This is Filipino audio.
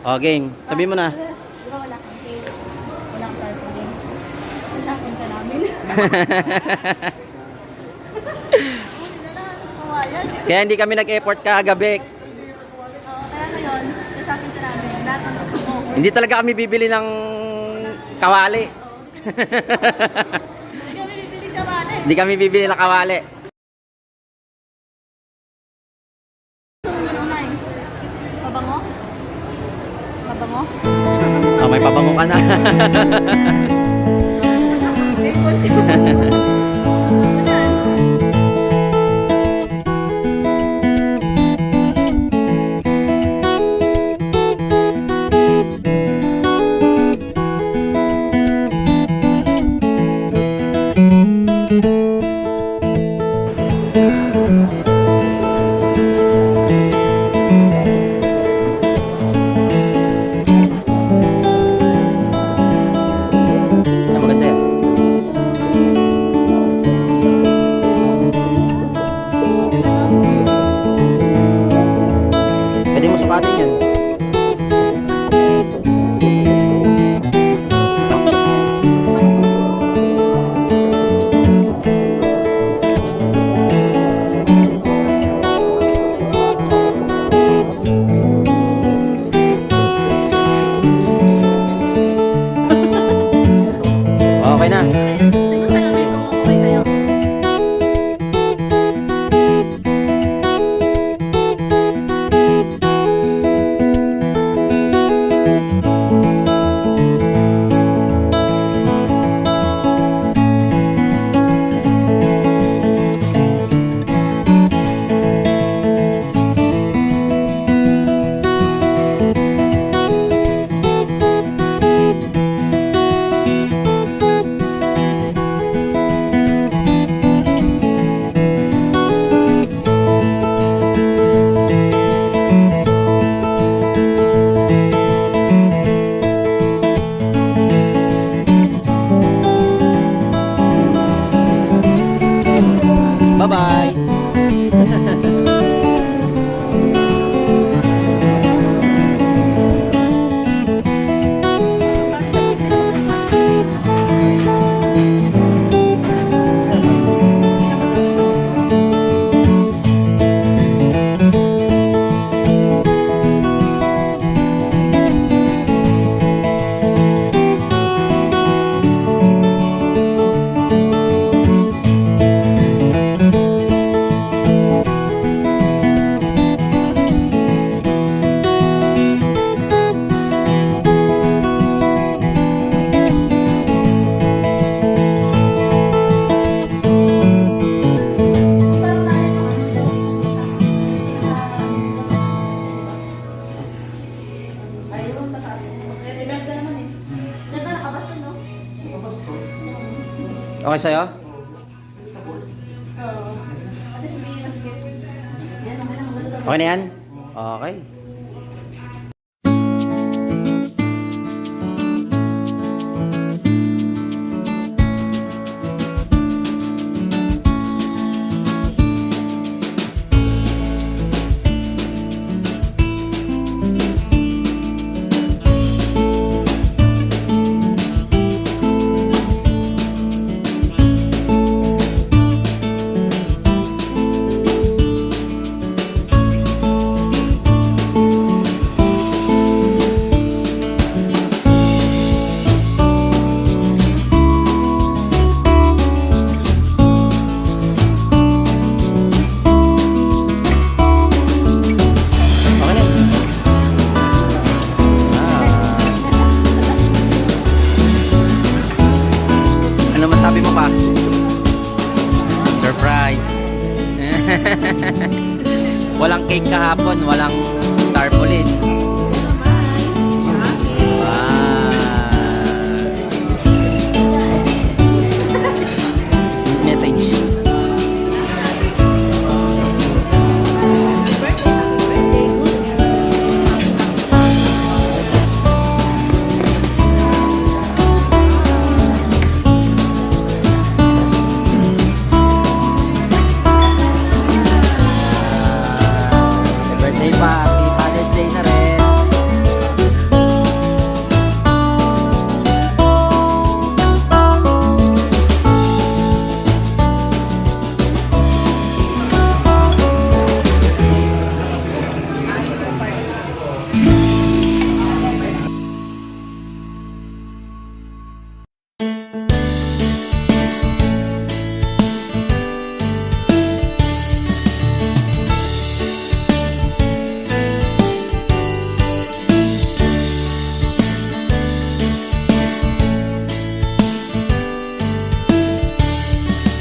Oh, game. Sabihin mo na. Di ba wala kang cake? Walang purple game. Shopping ka namin. Buti na lang, kawayan. Kaya hindi kami nag-effort kagabi. Kaya ngayon, shopping ka namin. Lahat ng gusto mo. Hindi talaga kami bibili ng kawali. Hindi kami bibili sa bale. Hindi kami bibili ng kawali. Gusto mo yung unay? Pabango? Pabango? Oh, may pabango ka na. Maganda yan. Pwede mo sukatin yan. Okay na. Tingnan sa lamin kung okay sa'yo. Bye-bye. Ayun, tataas. Re-reverse ka naman eh. Ganda, nakabas no? Okay sa'yo? Oo. Ate, sabihin na sige. Yan, okay na. Maganda to. Okay na yan? Okay. Ano masabi mo pa? Surprise. Walang cake kahapon, walang tarpaulin.